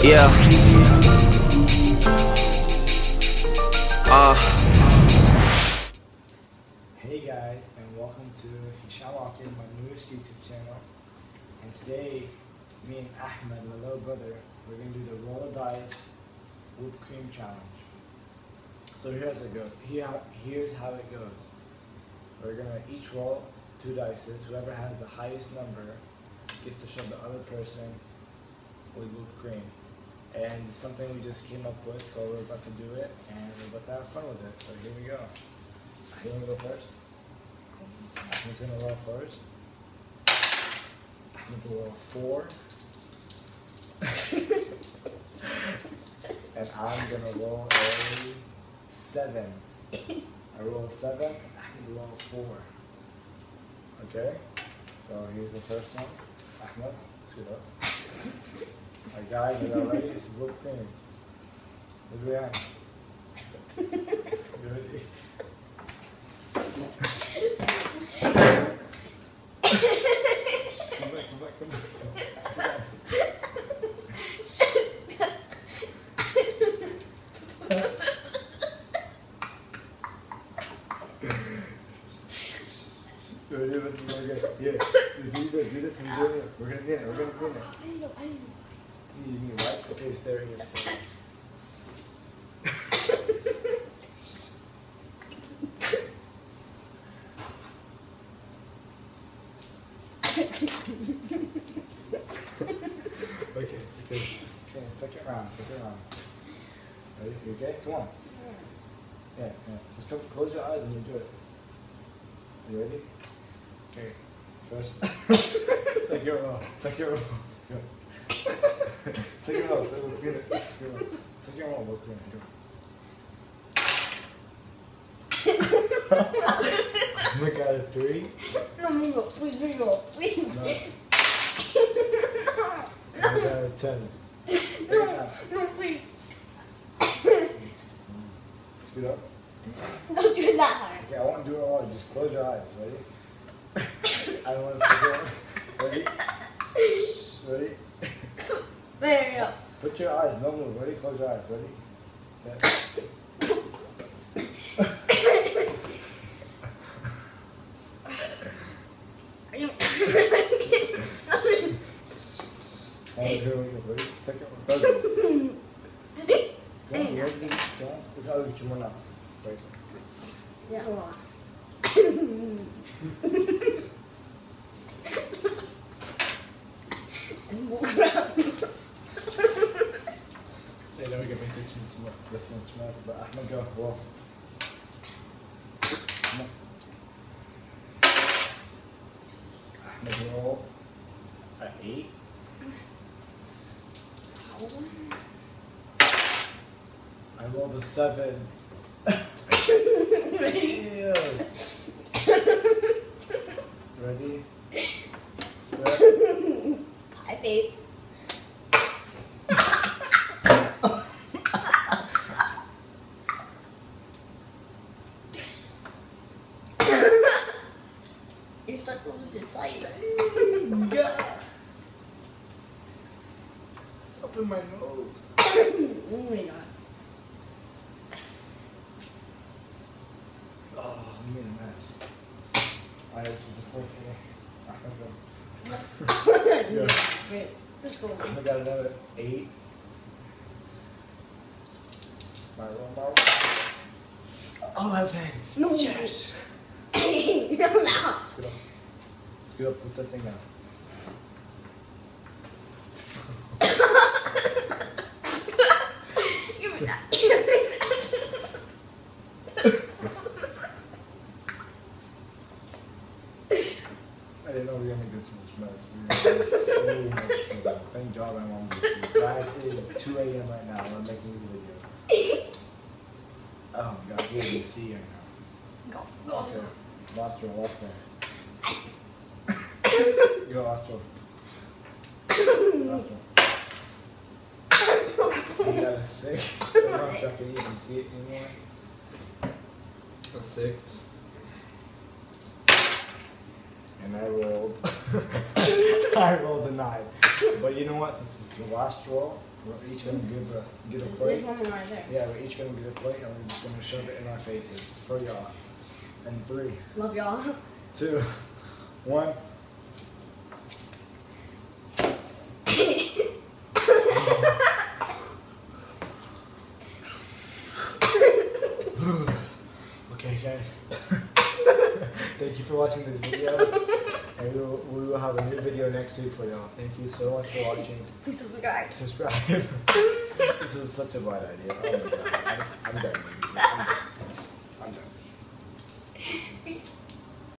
Yeah. Hey guys, and welcome to Hisham Walker, my newest YouTube channel. And today, me and Ahmed, my little brother, we're gonna do the roll the dice whipped cream challenge. So here's how it goes. We're gonna each roll 2 dices. Whoever has the highest number gets to show the other person with whipped cream. And it's something we just came up with, so we're about to do it, and we're about to have fun with it. So here we go. You wanna go first? Ahmed's gonna roll first. Ahmed will roll 4. And I'm gonna roll a 7. I roll a 7, Ahmed will roll 4. Okay? So here's the first one. Ahmed, scoot up. Alright guys, are you ready? This is whipped cream. With your hands. You ready? Come back. Here, do this and do it. We're gonna clean it. I didn't know. You need to wipe? Okay, stay right here. Okay, second round. Ready? You okay? Come on. Yeah. Just close your eyes and you do it. You ready? Okay. First. Second roll. Go. Second roll, so we'll clean it. Second roll, we'll clean it. Go. Look at it, 3. No, please. No. Look at it, 10. No, please. Speed up. Don't do it that hard. Okay, I won't do it all. Just close your eyes. Ready? I don't want to forget. Ready? There you go. Put your eyes, no move. Ready? Close your eyes. Ready? Set. Alright, here we go. Ready? Second one. Third one. Come on, you ready? Come on. Look how you more now. Right. Yeah, hold on. Yeah, then we can make this much mess. But Ahmed, go. Roll. Come on. Ahmed, roll. At 8. I rolled a 7. Ew. Ready? Set. Pie face. You're stuck on the side. God. It's up in my nose. Oh my god. Oh, we made a mess. Alright, this is the 4th game. Ahmed, go. Yeah. Great. Let's go. I got another 8. My roll. 11. No. Yes. No. Scoot up. Put that thing down. Give me that. I didn't know we were gonna make this much mess. We were gonna make so much trouble. Thank God my mom was asleep. Guys, it is 2 a.m. right now. I'm making this video. Oh God, you can see right now. Go. Okay. Last roll. You go last roll. You got a 6. I don't know if I can even see it anymore. A 6. And I rolled. I rolled a 9. But you know what? Since it's the last roll, We're each gonna get a There's plate. one right there. Yeah, we're each gonna get a plate and we're just gonna shove it in our faces for y'all. And 3, Love y'all. 2, 1. Okay, guys. Thank you for watching this video. And we will have a new video next week for y'all. Thank you so much for watching. Please subscribe. Subscribe. This is such a bad idea. Oh my god. I'm done.